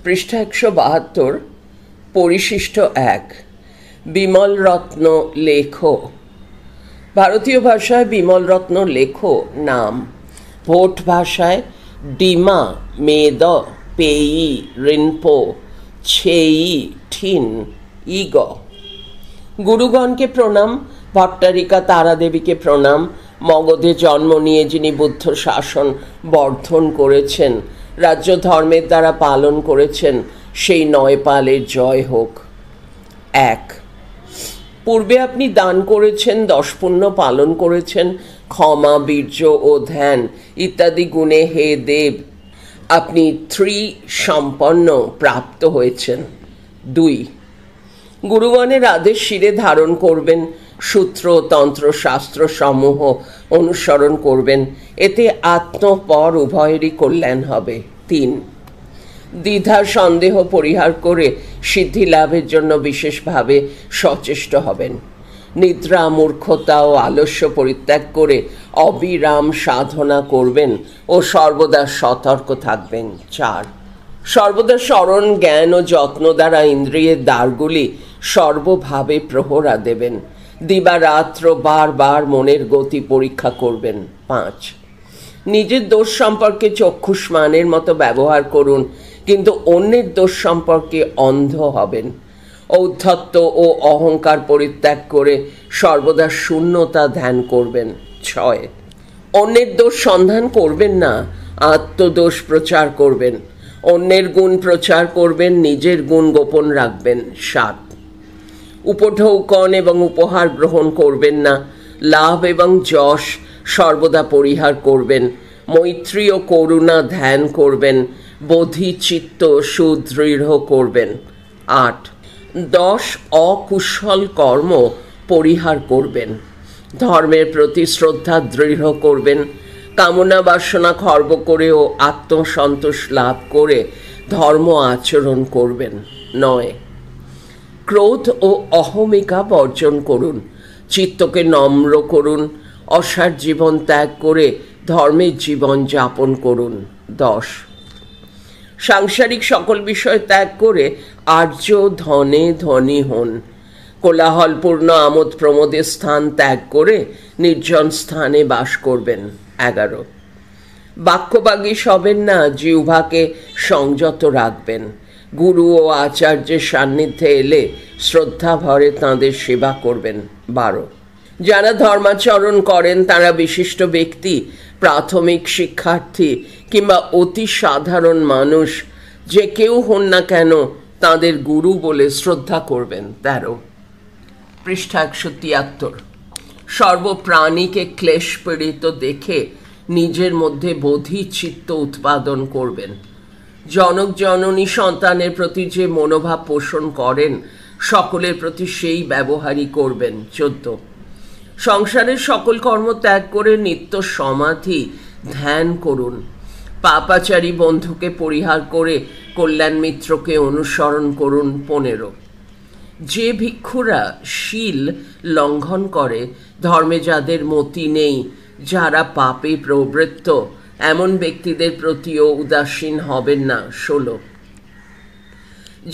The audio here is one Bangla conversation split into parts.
পৃষ্ঠা ১৭২ পরিশিষ্ট ১ বিমল রত্ন লেখ। ভারতীয় ভাষায় বিমল রত্ন লেখ নাম, ভোট ভাষায় ডিমা মেদ পেয়ি রিনপো ছেই ঠিন ইগ। গুরুগণকে প্রণাম, ভট্টারিকা তারাদেবীকে প্রণাম। মগধে জন্ম নিয়ে যিনি বুদ্ধ শাসন বর্ধন করেছেন, রাজ্য ধর্মের দ্বারা পালন করেছেন, সেই নয়পালের জয় হোক। ১ পূর্বে আপনি দান করেছেন, দশপুণ্য পালন করেছেন, ক্ষমা বীর্য ও ধ্যান ইত্যাদি গুণে হে দেব আপনি সম্পন্ন প্রাপ্ত হয়েছেন। ২ গুরুগণের আদেশ শিরে ধারণ করবেন, সূত্র তন্ত্র শাস্ত্র সমূহ অনুসরণ করবেন, এতে আত্মপর উভয়েরই কল্যাণ হবে। ৩ দ্বিধা সন্দেহ পরিহার করে সিদ্ধি লাভের জন্য বিশেষভাবে সচেষ্ট হবেন। নিদ্রা মূর্খতা ও আলস্য পরিত্যাগ করে অবিরাম সাধনা করবেন ও সর্বদা সতর্ক থাকবেন। ৪ সর্বদা স্মরণ জ্ঞান ও যত্ন দ্বারা ইন্দ্রিয়ের দ্বারগুলি সর্বভাবে প্রহরা দেবেন। দিবারাত্র বারবার মনের গতি পরীক্ষা করবেন। ৫ নিজের দোষ সম্পর্কে চক্ষুষ্মানের মতো ব্যবহার করুন, কিন্তু অন্যের দোষ সম্পর্কে অন্ধ হবেন। ঔদ্ধত্য ও অহংকার পরিত্যাগ করে সর্বদা শূন্যতা ধ্যান করবেন। ৬ অন্যের দোষ সন্ধান করবেন না, আত্মদোষ প্রচার করবেন। অন্যের গুণ প্রচার করবেন, নিজের গুণ গোপন রাখবেন। ৭ উপঢৌকন এবং উপহার গ্রহণ করবেন না। লাভ এবং যশ সর্বদা পরিহার করবেন। মৈত্রী ও করুণা ধ্যান করবেন। বোধি চিত্ত সুদৃঢ় করবেন। ৮ ১০ অকুশল কর্ম পরিহার করবেন। ধর্মের প্রতি শ্রদ্ধা দৃঢ় করবেন। কামনা বাসনা খর্ব করে ও আত্মসন্তোষ লাভ করে ধর্ম আচরণ করবেন। ৯ ক্রোধ ও অহমিকা বর্জন করুন। চিত্তকে নম্র করুন। অসার জীবন ত্যাগ করে ধর্মের জীবন যাপন করুন। ১০ সাংসারিক সকল বিষয় ত্যাগ করে আর্য ধনে ধনী হন। কোলাহলপূর্ণ আমোদ প্রমোদের স্থান ত্যাগ করে নির্জন স্থানে বাস করবেন। ১১ বাক্যবাগীশ হবেন না, জিহ্বাকে সংযত রাখবেন। গুরু ও আচার্যের সান্নিধ্যে এলে শ্রদ্ধা ভরে তাঁদের সেবা করবেন। ১২ যারা ধর্মাচরণ করেন তারা বিশিষ্ট ব্যক্তি, প্রাথমিক শিক্ষার্থী কিংবা অতি সাধারণ মানুষ, যে কেউ হন না কেন তাঁদের গুরু বলে শ্রদ্ধা করবেন। ১৩ পৃষ্ঠা ১৭৩ সর্বপ্রাণীকে ক্লেশ পীড়িত দেখে নিজের মধ্যে বোধি চিত্ত উৎপাদন করবেন। জনক জননী সন্তানের প্রতি যে মনোভাব পোষণ করেন, সকলের প্রতি সেই ব্যবহারই করবেন। ১৪ সংসারের সকল কর্ম ত্যাগ করে নিত্য সমাধি ধ্যান করুন। পাপাচারী বন্ধুকে পরিহার করে কল্যাণ মিত্রকে অনুসরণ করুন। ১৫ যে ভিক্ষুরা শীল লঙ্ঘন করে, ধর্মে যাদের মতি নেই, যারা পাপে প্রবৃত্ত, এমন ব্যক্তিদের প্রতিও উদাসীন হবেন না। ১৬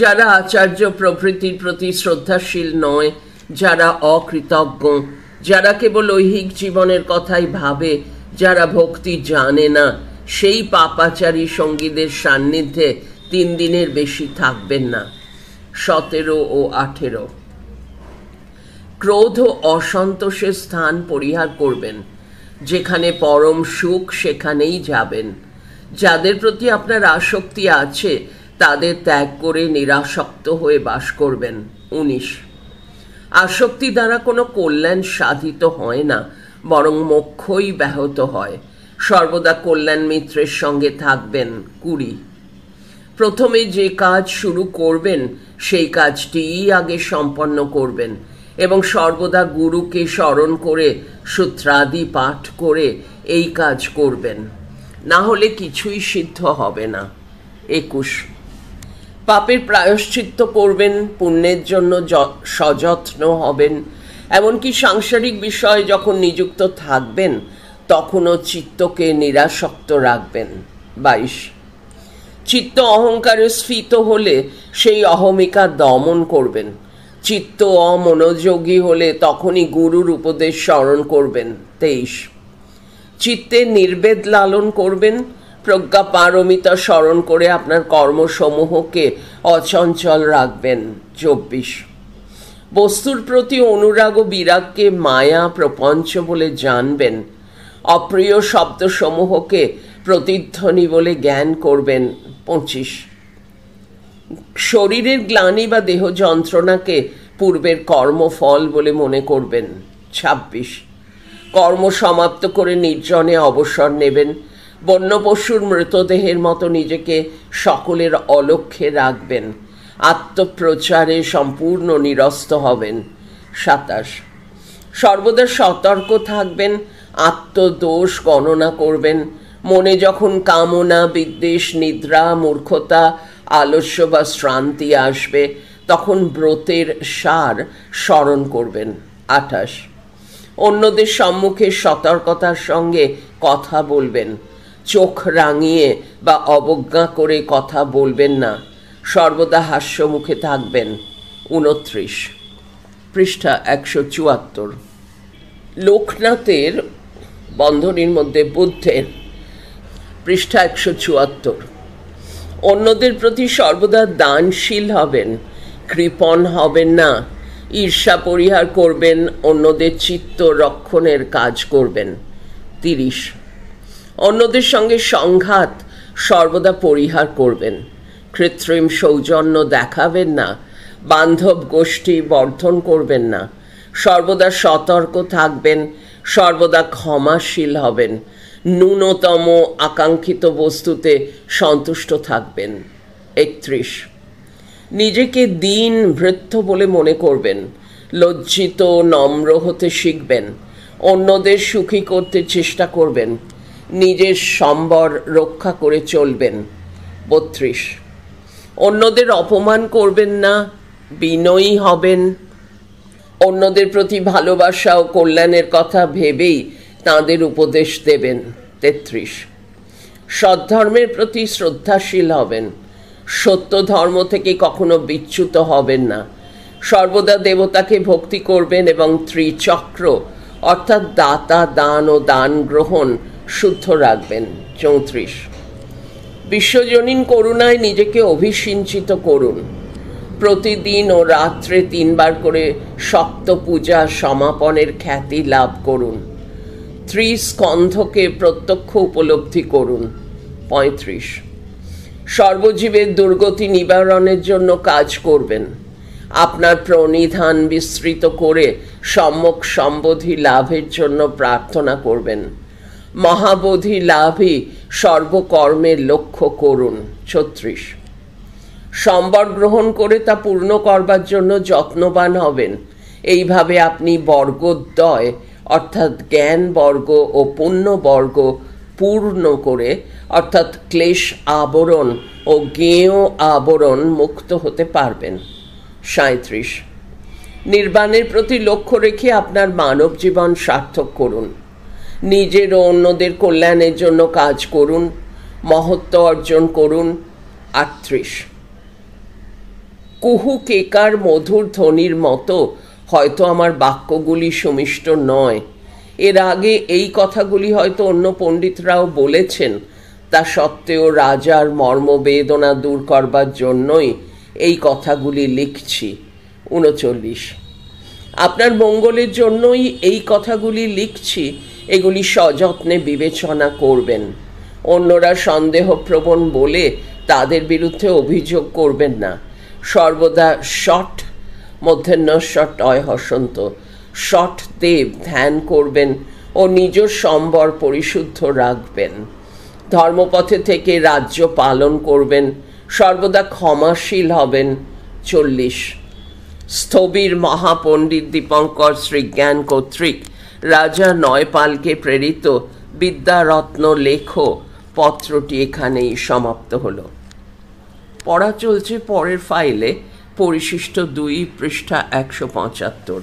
যারা আচার্য প্রভৃতির প্রতি শ্রদ্ধাশীল নয়, যারা অকৃতজ্ঞ, যারা কেবল ঐহিক জীবনের কথাই ভাবে, যারা ভক্তি জানে না, সেই পাপাচারী সঙ্গীদের সান্নিধ্যে ৩ দিনের বেশি থাকবেন না। ১৭ ও ১৮ ক্রোধ ও অসন্তোষের স্থান পরিহার করবেন। যেখানে পরম সুখ সেখানেই যাবেন। যাদের প্রতি আপনার আসক্তি আছে তাদের ত্যাগ করে নিরাসক্ত হয়ে বাস করবেন। ১৯ আসক্তি দ্বারা কোনো কল্যাণ সাধিত হয় না, বরং মোক্ষই ব্যাহত হয়। সর্বদা কল্যাণ মিত্রের সঙ্গে থাকবেন। ২০ প্রথমে যে কাজ শুরু করবেন সেই কাজটিই আগে সম্পন্ন করবেন এবং সর্বদা গুরুকে স্মরণ করে সূত্রাদি পাঠ করে এই কাজ করবেন, না হলে কিছুই সিদ্ধ হবে না। ২১ পাপের প্রায়শ্চিত্ত করবেন, পুণ্যের জন্য সযত্ন হবেন। এমনকি সাংসারিক বিষয়ে যখন নিযুক্ত থাকবেন তখনও চিত্তকে নিরাসক্ত রাখবেন। ২২ চিত্ত অহংকারে স্ফীত হলে সেই অহমিকা দমন করবেন। চিত্ত অমনোযোগী হলে তখনই গুরুর উপদেশ স্মরণ করবেন। 23, চিত্তে নির্বেদ লালন করবেন। প্রজ্ঞা পারমিতা স্মরণ করে আপনার কর্মসমূহকে অচঞ্চল রাখবেন। 24, বস্তুর প্রতি অনুরাগ ও বিরাগকে মায়া প্রপঞ্চ বলে জানবেন। অপ্রিয় শব্দসমূহকে প্রতিধ্বনি বলে জ্ঞান করবেন। 25, শরীরের গ্লানি বা দেহ যন্ত্রণাকে পূর্বের কর্মফল বলে মনে করবেন। 26, কর্ম সমাপ্ত করে নির্জনে অবসর নেবেন। বন্য পশুর মৃতদেহের মতো নিজেকে সকলের অলক্ষ্যে রাখবেন। আত্মপ্রচারে সম্পূর্ণ নিরস্ত হবেন। 27, সর্বদা সতর্ক থাকবেন। আত্মদোষ গণনা করবেন। মনে যখন কামনা, বিদ্বেষ, নিদ্রা, মূর্খতা, আলস্য বা শ্রান্তি আসবে তখন ব্রতের সার স্মরণ করবেন। 28, অন্যদের সম্মুখে সতর্কতার সঙ্গে কথা বলবেন। চোখ রাঙিয়ে বা অবজ্ঞা করে কথা বলবেন না। সর্বদা হাস্যমুখে থাকবেন। 29, পৃষ্ঠা 174, লোকনাথের বন্ধনীর মধ্যে বুদ্ধের, পৃষ্ঠা 174, অন্যদের প্রতি সর্বদা দানশীল হবেন। কৃপণ হবেন না। ঈর্ষা পরিহার করবেন। অন্যদের চিত্ত রক্ষণের কাজ করবেন। 30, অন্যদের সঙ্গে সংঘাত সর্বদা পরিহার করবেন। কৃত্রিম সৌজন্য দেখাবেন না। বান্ধব গোষ্ঠী বর্ধন করবেন না। সর্বদা সতর্ক থাকবেন। সর্বদা ক্ষমাশীল হবেন। ন্যূনতম আকাঙ্ক্ষিত বস্তুতে সন্তুষ্ট থাকবেন। 31, নিজেকে দীন ভৃত্য বলে মনে করবেন। লজ্জিত নম্র হতে শিখবেন। অন্যদের সুখী করতে চেষ্টা করবেন। নিজের সম্বর রক্ষা করে চলবেন। 32, অন্যদের অপমান করবেন না। বিনয়ী হবেন। অন্যদের প্রতি ভালোবাসা ও কল্যাণের কথা ভেবেই তাঁদের উপদেশ দেবেন। 33, সদ্ধর্মের প্রতি শ্রদ্ধাশীল হবেন। সত্য ধর্ম থেকে কখনো বিচ্যুত হবেন না। সর্বদা দেবতাকে ভক্তি করবেন এবং ত্রিচক্র অর্থাৎ দাতা, দান ও দান গ্রহণ শুদ্ধ রাখবেন। 34, বিশ্বজনীন করুণায় নিজেকে অভিসিঞ্চিত করুন। প্রতিদিন ও রাত্রে 3 বার করে সপ্ত পূজা সমাপনের খ্যাতি লাভ করুন। ত্রিস্কন্ধকে প্রত্যক্ষ উপলব্ধি করুন। 35, সর্বজীবের দুর্গতি নিবারণের জন্য কাজ করবেন। আপনার প্রণিধান বিস্তৃত করে সম্যক সম্বোধি লাভের জন্য প্রার্থনা করবেন। মহাবোধি লাভই সর্বকর্মের লক্ষ্য করুন। 36, সম্বর গ্রহণ করে তা পূর্ণ করবার জন্য যত্নবান হবেন। এইভাবে আপনি বর্গদ্বয় অর্থাৎ জ্ঞান বর্গ ও পুণ্য বর্গ পূর্ণ করে অর্থাৎ ক্লেশ আবরণ ও জ্ঞেয় আবরণ মুক্ত হতে পারবেন। 37, নির্বাণের প্রতি লক্ষ্য রেখে আপনার মানব জীবন সার্থক করুন। নিজের ও অন্যদের কল্যাণের জন্য কাজ করুন। মহত্ব অর্জন করুন। 38, কুহু কেকার মধুর ধ্বনির মতো হয়তো আমার বাক্যগুলি সুমিষ্ট নয়। এর আগে এই কথাগুলি হয়তো অন্য পণ্ডিতরাও বলেছেন। তা সত্ত্বেও রাজার মর্মবেদনা দূর করবার জন্যই এই কথাগুলি লিখছি। 39, আপনার মঙ্গলের জন্যই এই কথাগুলি লিখছি। এগুলি সযত্নে বিবেচনা করবেন। অন্যরা সন্দেহপ্রবণ বলে তাদের বিরুদ্ধে অভিযোগ করবেন না। সর্বদা ষট মধ্যাহ্নষট হসন্ত ষট দেব ধ্যান করবেন ও নিজ সম্বর পরিশুদ্ধ রাখবেন। ধর্মপথে থেকে রাজ্য পালন করবেন। সর্বদা ক্ষমাশীল হবেন। 40, স্থবির মহাপণ্ডিত দীপঙ্কর শ্রীজ্ঞান কর্তৃক রাজা নয়পালকে প্রেরিত বিদ্যারত্ন লেখ পত্রটি এখানেই সমাপ্ত হলো। পড়া চলছে পরের ফাইলে, পরিশিষ্ট 2, পৃষ্ঠা 175।